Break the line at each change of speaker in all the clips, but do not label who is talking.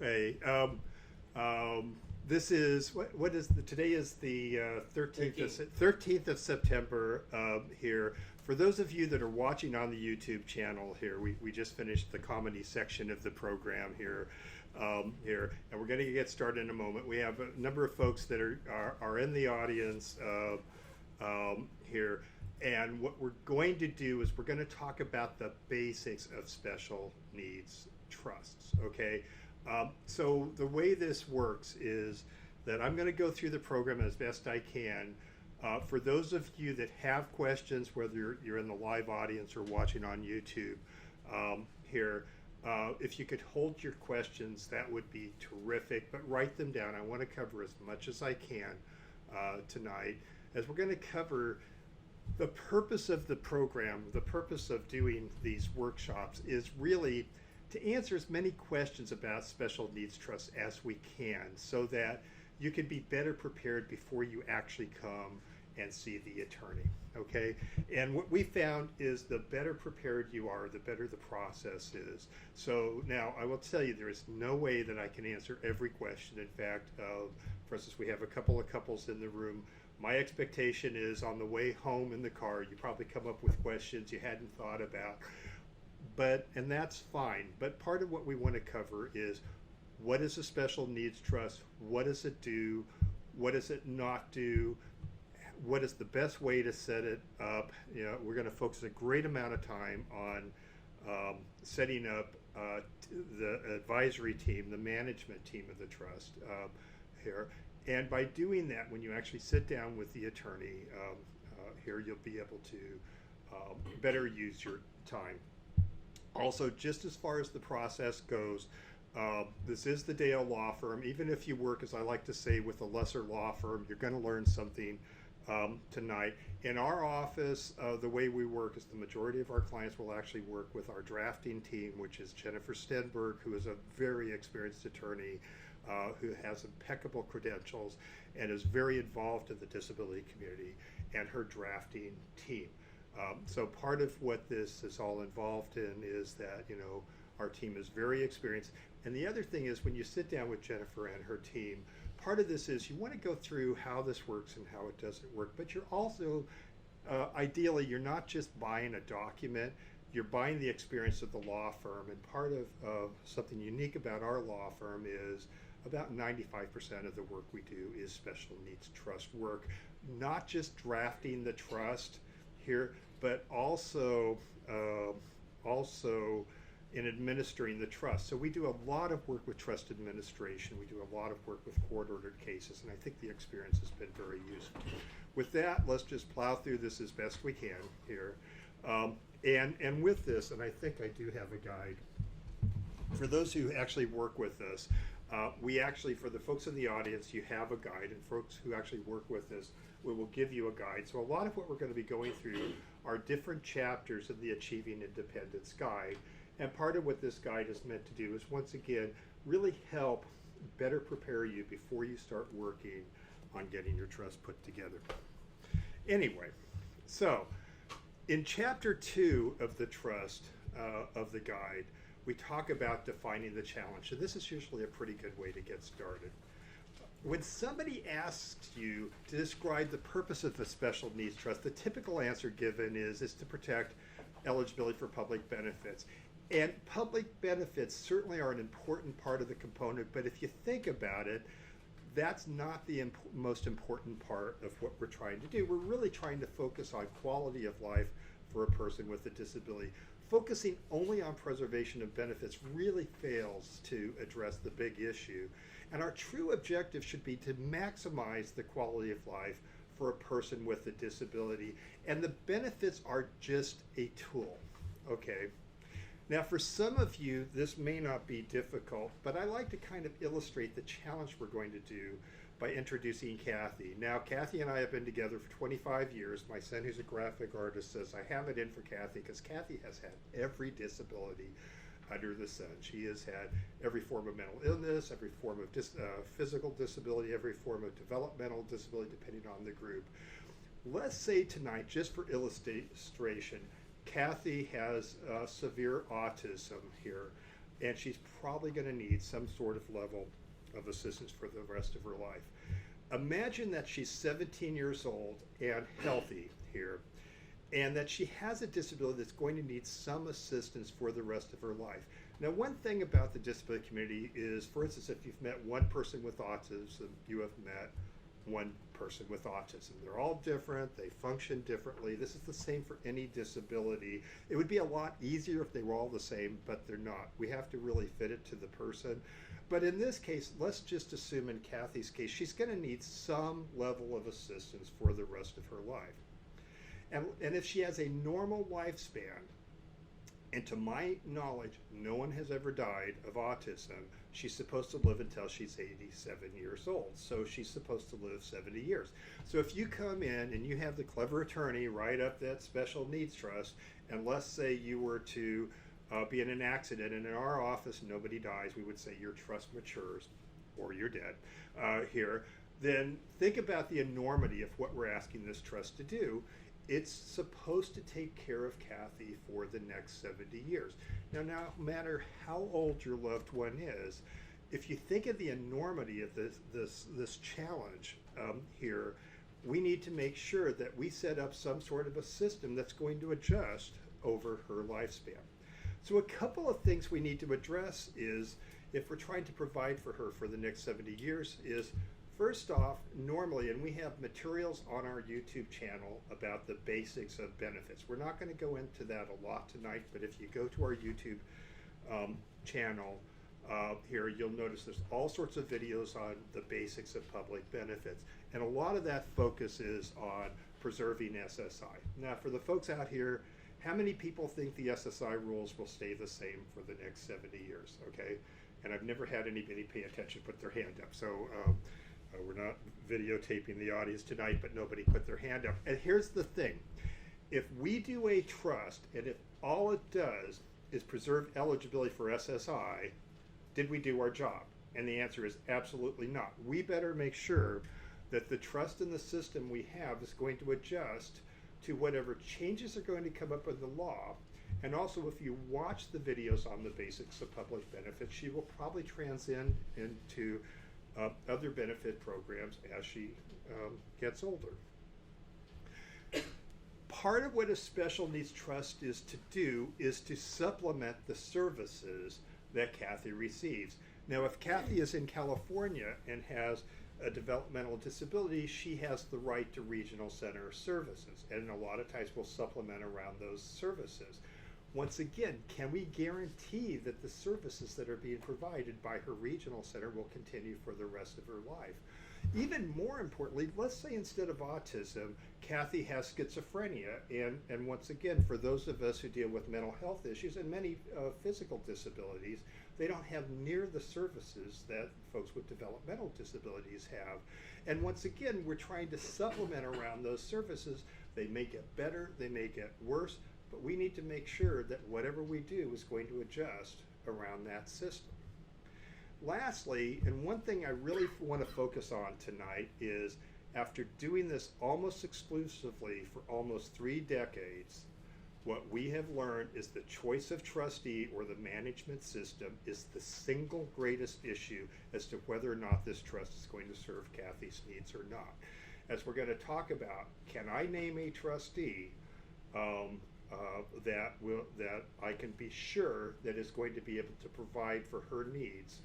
Hey, this is what is today is the 13th of September here. For those of you that are watching on the YouTube channel here, we just finished the comedy section of the program here, and we're going to get started in a moment. We have a number of folks that are in the audience here. And what we're going to do is we're going to talk about the basics of special needs trusts, okay? So the way this works is that I'm going to go through the program as best I can. For those of you that have questions, whether you're in the live audience or watching on YouTube here, if you could hold your questions, that would be terrific, but write them down. I want to cover as much as I can tonight, as we're going to cover the purpose of the program. The purpose of doing these workshops is really to answer as many questions about special needs trusts as we can, so that you can be better prepared before you actually come and see the attorney, okay? And what we found is the better prepared you are, the better the process is. So now I will tell you, there is no way that I can answer every question. In fact, for instance, we have a couple of couples in the room. My expectation is on the way home in the car, you probably come up with questions you hadn't thought about. And that's fine. But part of what we want to cover is, what is a special needs trust? What does it do? What does it not do? What is the best way to set it up? You know, we're going to focus a great amount of time on setting up the advisory team, the management team of the trust here. And by doing that, when you actually sit down with the attorney here, you'll be able to better use your time. Also, just as far as the process goes, this is the Dale Law Firm. Even if you work, as I like to say, with a lesser law firm, you're going to learn something tonight. In our office, the way we work is the majority of our clients will actually work with our drafting team, which is Jennifer Stenberg, who is a very experienced attorney, who has impeccable credentials and is very involved in the disability community, and her drafting team. So part of what this is all involved in is that, you know, our team is very experienced. And the other thing is, when you sit down with Jennifer and her team, part of this is you want to go through how this works and how it doesn't work, but you're also, ideally, you're not just buying a document, you're buying the experience of the law firm. And part of something unique about our law firm is about 95% of the work we do is special needs trust work, not just drafting the trust here, but also in administering the trust. So we do a lot of work with trust administration. We do a lot of work with court-ordered cases, and I think the experience has been very useful. With that, let's just plow through this as best we can here. And with this, and I think I do have a guide. For those who actually work with us, we actually, for the folks in the audience, you have a guide, and folks who actually work with us, we will give you a guide. So a lot of what we're going to be going through are different chapters of the Achieving Independence Guide. And part of what this guide is meant to do is, once again, really help better prepare you before you start working on getting your trust put together. Anyway, so in chapter 2 of the trust of the guide, we talk about defining the challenge. And this is usually a pretty good way to get started. When somebody asks you to describe the purpose of a special needs trust, the typical answer given is to protect eligibility for public benefits. And public benefits certainly are an important part of the component, but if you think about it, that's not the most important part of what we're trying to do. We're really trying to focus on quality of life for a person with a disability. Focusing only on preservation of benefits really fails to address the big issue. And our true objective should be to maximize the quality of life for a person with a disability. And the benefits are just a tool, okay? Now, for some of you, this may not be difficult, but I like to kind of illustrate the challenge we're going to do by introducing Kathy. Now, Kathy and I have been together for 25 years. My son, who's a graphic artist, says I have it in for Kathy because Kathy has had every disability under the sun. She has had every form of mental illness, every form of physical disability, every form of developmental disability, depending on the group. Let's say tonight, just for illustration, Kathy has severe autism here. and she's probably going to need some sort of level of assistance for the rest of her life. Imagine that she's 17 years old and healthy here, and that she has a disability that's going to need some assistance for the rest of her life. Now, one thing about the disability community is, for instance, if you've met one person with autism, you have met one person with autism. They're all different, they function differently. This is the same for any disability. It would be a lot easier if they were all the same, but they're not. We have to really fit it to the person. But in this case, let's just assume in Kathy's case, she's going to need some level of assistance for the rest of her life. And if she has a normal lifespan, and to my knowledge, no one has ever died of autism, she's supposed to live until she's 87 years old. So she's supposed to live 70 years. So if you come in and you have the clever attorney write up that special needs trust, and let's say you were to be in an accident, and in our office nobody dies, we would say your trust matures, or you're dead here, then think about the enormity of what we're asking this trust to do. It's supposed to take care of Kathy for the next 70 years. Now, no matter how old your loved one is, if you think of the enormity of this challenge here, we need to make sure that we set up some sort of a system that's going to adjust over her lifespan. So a couple of things we need to address is, if we're trying to provide for her for the next 70 years, is first off, normally, and we have materials on our YouTube channel about the basics of benefits. We're not going to go into that a lot tonight, but if you go to our YouTube channel here, you'll notice there's all sorts of videos on the basics of public benefits. And a lot of that focuses on preserving SSI. Now, for the folks out here, how many people think the SSI rules will stay the same for the next 70 years, okay? And I've never had anybody pay attention, put their hand up. So we're not videotaping the audience tonight, but nobody put their hand up. And here's the thing. If we do a trust, and if all it does is preserve eligibility for SSI, did we do our job? And the answer is absolutely not. We better make sure that the trust in the system we have is going to adjust to whatever changes are going to come up in the law. And also, if you watch the videos on the basics of public benefits, she will probably transcend into other benefit programs as she gets older. Part of what a special needs trust is to do is to supplement the services that Kathy receives. Now, if Kathy is in California and has a developmental disability, she has the right to regional center services, and a lot of times we'll supplement around those services. Once again, can we guarantee that the services that are being provided by her regional center will continue for the rest of her life? Even more importantly, let's say instead of autism, Kathy has schizophrenia, and once again, for those of us who deal with mental health issues and many physical disabilities, they don't have near the services that folks with developmental disabilities have. And once again, we're trying to supplement around those services. They may get better, they may get worse, but we need to make sure that whatever we do is going to adjust around that system. Lastly, and one thing I really want to focus on tonight is, after doing this almost exclusively for almost 3 decades, what we have learned is the choice of trustee or the management system is the single greatest issue as to whether or not this trust is going to serve Kathy's needs or not. As we're going to talk about, can I name a trustee that I can be sure that is going to be able to provide for her needs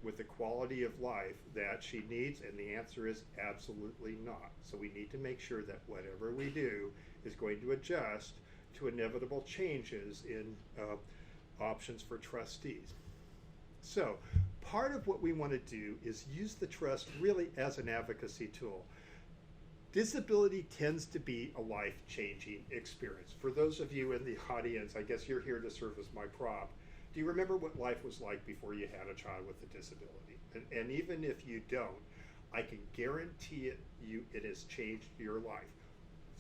with the quality of life that she needs? And the answer is absolutely not. So we need to make sure that whatever we do is going to adjust to inevitable changes in options for trustees. So part of what we want to do is use the trust really as an advocacy tool. Disability tends to be a life-changing experience. For those of you in the audience, I guess you're here to serve as my prop. Do you remember what life was like before you had a child with a disability? And even if you don't, I can guarantee it has changed your life.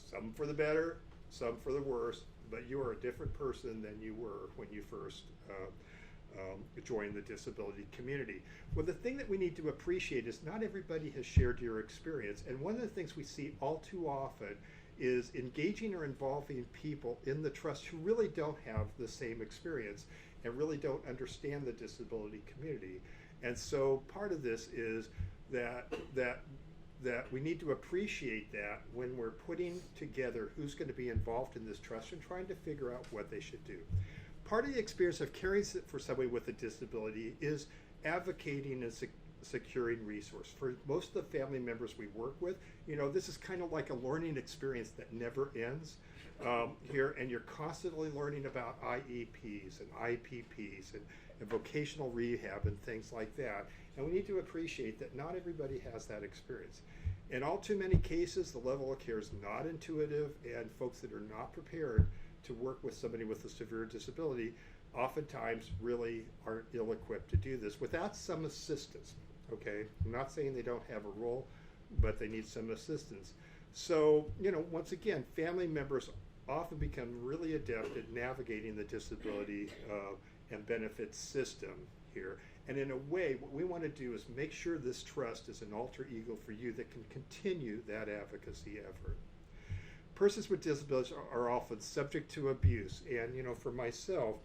Some for the better, some for the worse, but you are a different person than you were when you first joined the disability community. Well, the thing that we need to appreciate is not everybody has shared your experience, and one of the things we see all too often is engaging or involving people in the trust who really don't have the same experience. and really don't understand the disability community. And so part of this is that we need to appreciate that when we're putting together who's going to be involved in this trust and trying to figure out what they should do. Part of the experience of caring for somebody with a disability is advocating and securing resource. For most of the family members we work with, this is kind of like a learning experience that never ends here, and you're constantly learning about IEPs and IPPs and vocational rehab and things like that. And we need to appreciate that not everybody has that experience. In all too many cases, the level of care is not intuitive, and folks that are not prepared to work with somebody with a severe disability oftentimes really are ill-equipped to do this without some assistance. Okay, I'm not saying they don't have a role, but they need some assistance. So, once again, family members often become really adept at navigating the disability and benefits system here. And in a way, what we want to do is make sure this trust is an alter ego for you that can continue that advocacy effort. Persons with disabilities are often subject to abuse. And, for myself,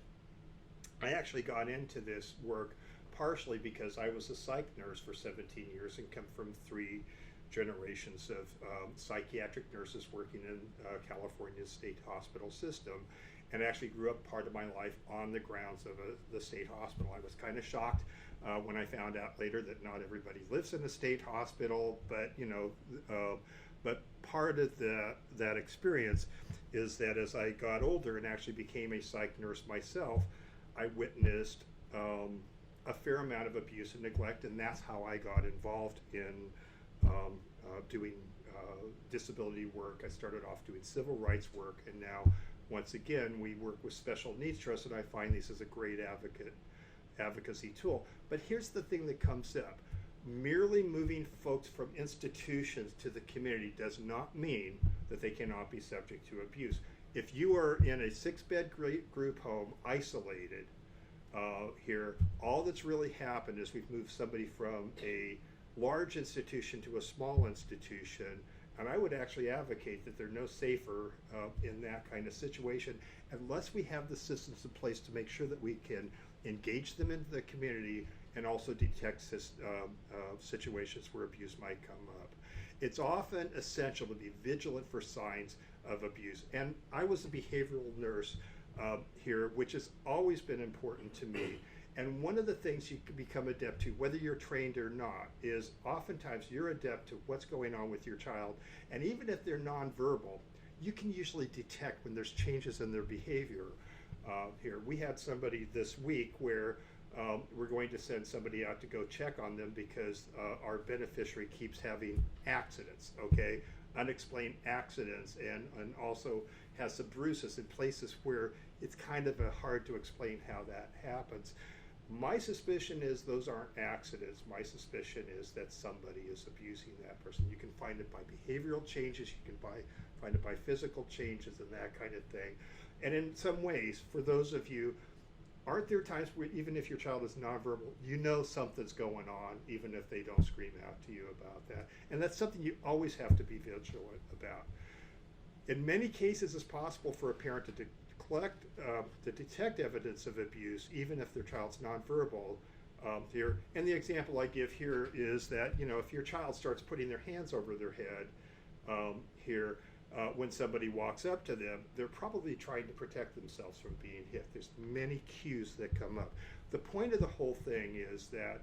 I actually got into this work partially because I was a psych nurse for 17 years and come from 3 generations of psychiatric nurses working in California's state hospital system, and actually grew up part of my life on the grounds of the state hospital. I was kind of shocked when I found out later that not everybody lives in a state hospital, but but part of that experience is that as I got older and actually became a psych nurse myself, I witnessed a fair amount of abuse and neglect, and that's how I got involved in doing disability work. I started off doing civil rights work, and now, once again, we work with special needs trusts, and I find these as a great advocacy tool. But here's the thing that comes up. Merely moving folks from institutions to the community does not mean that they cannot be subject to abuse. If you are in a 6-bed group home, isolated, here, all that's really happened is we've moved somebody from a large institution to a small institution, and I would actually advocate that they're no safer in that kind of situation unless we have the systems in place to make sure that we can engage them into the community and also detect situations where abuse might come up. It's often essential to be vigilant for signs of abuse. And I was a behavioral nurse here, which has always been important to me. And one of the things you can become adept to, whether you're trained or not, is oftentimes you're adept to what's going on with your child. And even if they're nonverbal, you can usually detect when there's changes in their behavior here. We had somebody this week where we're going to send somebody out to go check on them because our beneficiary keeps having accidents, okay? Unexplained accidents, and also has some bruises in places where it's kind of hard to explain how that happens. My suspicion is those aren't accidents. My suspicion is that somebody is abusing that person. You can find it by behavioral changes, you can find it by physical changes and that kind of thing. And in some ways, for those of you, aren't there times where even if your child is nonverbal, you know something's going on, even if they don't scream out to you about that? And that's something you always have to be vigilant about. In many cases, it's possible for a parent to detect evidence of abuse, even if their child's nonverbal here. And the example I give here is that, if your child starts putting their hands over their head here, when somebody walks up to them, they're probably trying to protect themselves from being hit. There's many cues that come up. The point of the whole thing is that,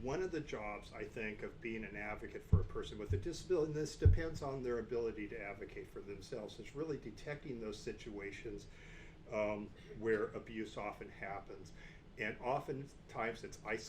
one of the jobs, I think, of being an advocate for a person with a disability, and this depends on their ability to advocate for themselves, is really detecting those situations where abuse often happens. And oftentimes it's isolated.